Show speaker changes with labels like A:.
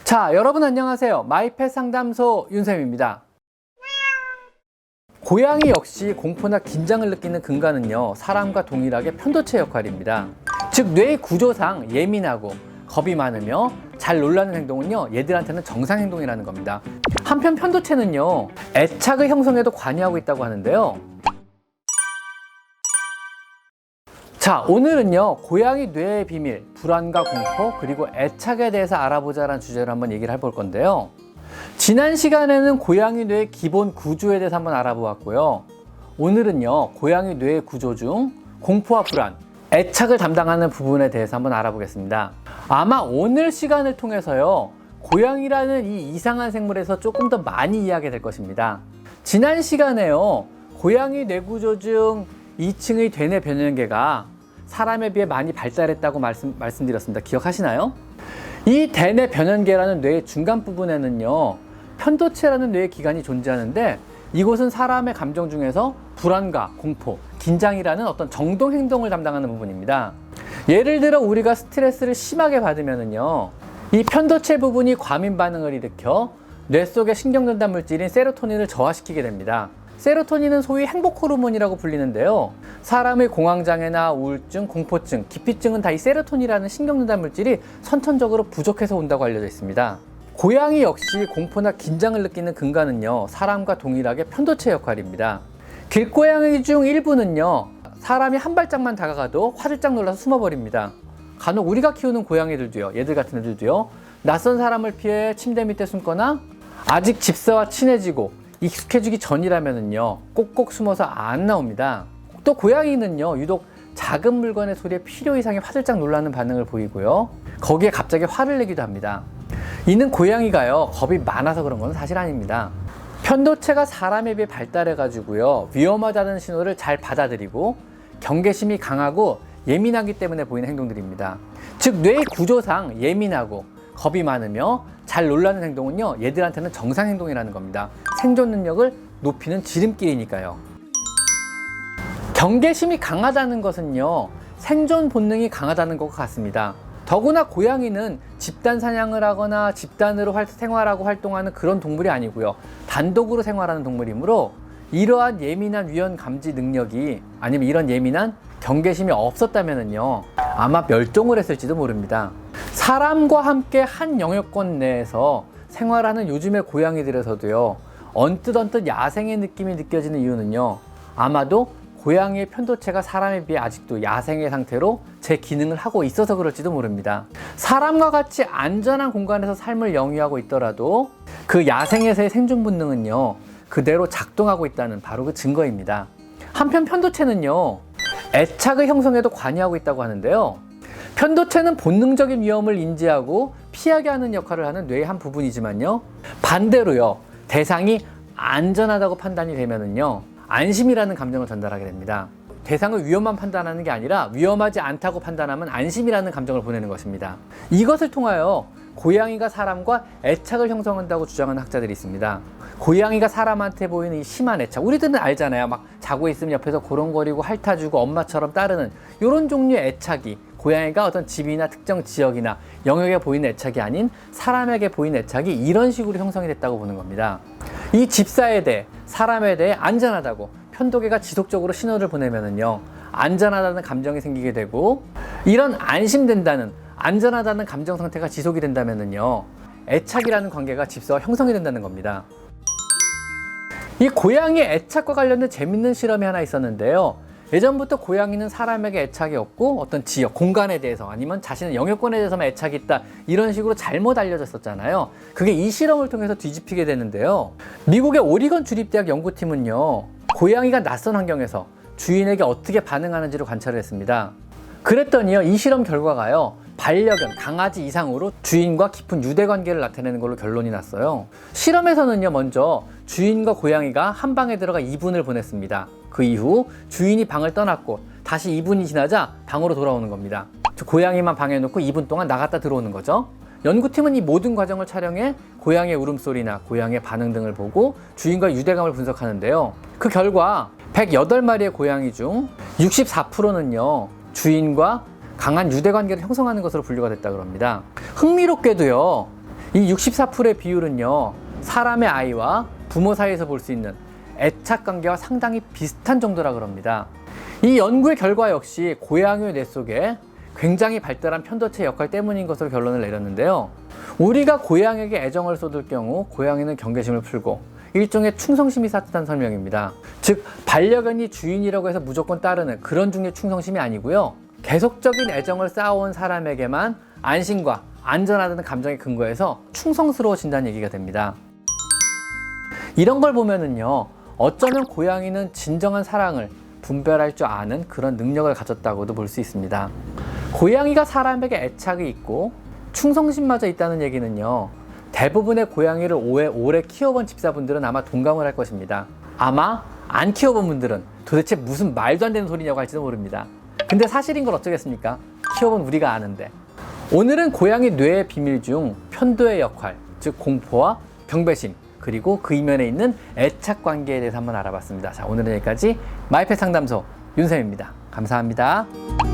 A: 자, 여러분 안녕하세요. 마이펫 상담소 윤쌤입니다. 고양이 역시 공포나 긴장을 느끼는 근간은요, 사람과 동일하게 편도체 역할입니다. 즉, 뇌 구조상 예민하고 겁이 많으며 잘 놀라는 행동은요, 얘들한테는 정상 행동이라는 겁니다. 한편 편도체는요, 애착의 형성에도 관여하고 있다고 하는데요. 자, 오늘은요, 고양이 뇌의 비밀, 불안과 공포, 그리고 애착에 대해서 알아보자라는 주제로 한번 얘기를 해볼 건데요. 지난 시간에는 고양이 뇌의 기본 구조에 대해서 한번 알아보았고요. 오늘은요, 고양이 뇌의 구조 중 공포와 불안, 애착을 담당하는 부분에 대해서 한번 알아보겠습니다. 아마 오늘 시간을 통해서요, 고양이라는 이 이상한 생물에서 조금 더 많이 이해하게 될 것입니다. 지난 시간에요, 고양이 뇌 구조 중 2층의 대뇌 변연계가 사람에 비해 많이 발달했다고 말씀드렸습니다. 기억하시나요? 이 대뇌 변연계라는 뇌의 중간 부분에는요, 편도체라는 뇌의 기관이 존재하는데, 이곳은 사람의 감정 중에서 불안과 공포, 긴장이라는 어떤 정동 행동을 담당하는 부분입니다. 예를 들어 우리가 스트레스를 심하게 받으면은요, 이 편도체 부분이 과민 반응을 일으켜 뇌 속의 신경전달 물질인 세로토닌을 저하시키게 됩니다. 세로토닌은 소위 행복 호르몬이라고 불리는데요. 사람의 공황장애나 우울증, 공포증, 기피증은 다 이 세로토닌이라는 신경전달 물질이 선천적으로 부족해서 온다고 알려져 있습니다. 고양이 역시 공포나 긴장을 느끼는 근간은요, 사람과 동일하게 편도체 역할입니다. 길고양이 중 일부는요, 사람이 한 발짝만 다가가도 화들짝 놀라서 숨어버립니다. 간혹 우리가 키우는 고양이들도요, 얘들 같은 애들도요, 낯선 사람을 피해 침대 밑에 숨거나 아직 집사와 친해지고 익숙해지기 전이라면은요, 꼭꼭 숨어서 안 나옵니다. 또 고양이는요, 유독 작은 물건의 소리에 필요 이상의 화들짝 놀라는 반응을 보이고요, 거기에 갑자기 화를 내기도 합니다. 이는 고양이가요, 겁이 많아서 그런 건 사실 아닙니다. 편도체가 사람에 비해 발달해 가지고요, 위험하다는 신호를 잘 받아들이고 경계심이 강하고 예민하기 때문에 보이는 행동들입니다. 즉, 뇌의 구조상 예민하고 겁이 많으며 잘 놀라는 행동은요, 얘들한테는 정상 행동이라는 겁니다. 생존 능력을 높이는 지름길이니까요. 경계심이 강하다는 것은요, 생존 본능이 강하다는 것과 같습니다. 더구나 고양이는 집단 사냥을 하거나 집단으로 생활하고 활동하는 그런 동물이 아니고요, 단독으로 생활하는 동물이므로 이러한 예민한 위험 감지 능력이, 아니면 이런 예민한 경계심이 없었다면요, 아마 멸종을 했을지도 모릅니다. 사람과 함께 한 영역권 내에서 생활하는 요즘의 고양이들에서도요, 언뜻 야생의 느낌이 느껴지는 이유는요, 아마도 고양이의 편도체가 사람에 비해 아직도 야생의 상태로 제 기능을 하고 있어서 그럴지도 모릅니다. 사람과 같이 안전한 공간에서 삶을 영위하고 있더라도 그 야생에서의 생존 본능은요, 그대로 작동하고 있다는 바로 그 증거입니다. 한편 편도체는요, 애착의 형성에도 관여하고 있다고 하는데요. 편도체는 본능적인 위험을 인지하고 피하게 하는 역할을 하는 뇌의 한 부분이지만요, 반대로요, 대상이 안전하다고 판단이 되면은요, 안심이라는 감정을 전달하게 됩니다. 대상을 위험만 판단하는 게 아니라 위험하지 않다고 판단하면 안심이라는 감정을 보내는 것입니다. 이것을 통하여 고양이가 사람과 애착을 형성한다고 주장하는 학자들이 있습니다. 고양이가 사람한테 보이는 이 심한 애착, 우리들은 알잖아요. 막 자고 있으면 옆에서 고롱거리고 핥아주고 엄마처럼 따르는 이런 종류의 애착이, 고양이가 어떤 집이나 특정 지역이나 영역에 보이는 애착이 아닌 사람에게 보이는 애착이 이런 식으로 형성이 됐다고 보는 겁니다. 이 집사에 대해, 사람에 대해 안전하다고 편도계가 지속적으로 신호를 보내면은요, 안전하다는 감정이 생기게 되고, 이런 안심된다는, 안전하다는 감정 상태가 지속이 된다면은요, 애착이라는 관계가 집사와 형성이 된다는 겁니다. 이 고양이의 애착과 관련된 재밌는 실험이 하나 있었는데요. 예전부터 고양이는 사람에게 애착이 없고 어떤 지역, 공간에 대해서, 아니면 자신의 영역권에 대해서만 애착이 있다, 이런 식으로 잘못 알려졌었잖아요. 그게 이 실험을 통해서 뒤집히게 되는데요. 미국의 오리건 주립대학 연구팀은요, 고양이가 낯선 환경에서 주인에게 어떻게 반응하는지를 관찰을 했습니다. 그랬더니요, 이 실험 결과가요, 반려견, 강아지 이상으로 주인과 깊은 유대관계를 나타내는 걸로 결론이 났어요. 실험에서는요, 먼저 주인과 고양이가 한 방에 들어가 2분을 보냈습니다. 그 이후 주인이 방을 떠났고 다시 2분이 지나자 방으로 돌아오는 겁니다. 고양이만 방에 놓고 2분 동안 나갔다 들어오는 거죠. 연구팀은 이 모든 과정을 촬영해 고양이의 울음소리나 고양이의 반응 등을 보고 주인과의 유대감을 분석하는데요. 그 결과 108마리의 고양이 중 64%는요, 주인과 강한 유대관계를 형성하는 것으로 분류가 됐다고 합니다. 흥미롭게도요, 이 64%의 비율은요, 사람의 아이와 부모 사이에서 볼 수 있는 애착 관계와 상당히 비슷한 정도라 그럽니다. 이 연구의 결과 역시 고양이의 뇌 속에 굉장히 발달한 편도체 역할 때문인 것으로 결론을 내렸는데요. 우리가 고양이에게 애정을 쏟을 경우 고양이는 경계심을 풀고 일종의 충성심이 싹트한 설명입니다. 즉 반려견이 주인이라고 해서 무조건 따르는 그런 종류의 충성심이 아니고요. 계속적인 애정을 쌓아온 사람에게만 안심과 안전하다는 감정에 근거해서 충성스러워진다는 얘기가 됩니다. 이런 걸 보면은요, 어쩌면 고양이는 진정한 사랑을 분별할 줄 아는 그런 능력을 가졌다고도 볼 수 있습니다. 고양이가 사람에게 애착이 있고 충성심마저 있다는 얘기는요, 대부분의 고양이를 오래 키워본 집사분들은 아마 동감을 할 것입니다. 아마 안 키워본 분들은 도대체 무슨 말도 안 되는 소리냐고 할지도 모릅니다. 근데 사실인 걸 어쩌겠습니까? 키워본 우리가 아는데. 오늘은 고양이 뇌의 비밀 중 편도의 역할, 즉 공포와 경배심, 그리고 그 이면에 있는 애착 관계에 대해서 한번 알아봤습니다. 자, 오늘은 여기까지 마이펫 상담소 윤쌤입니다. 감사합니다.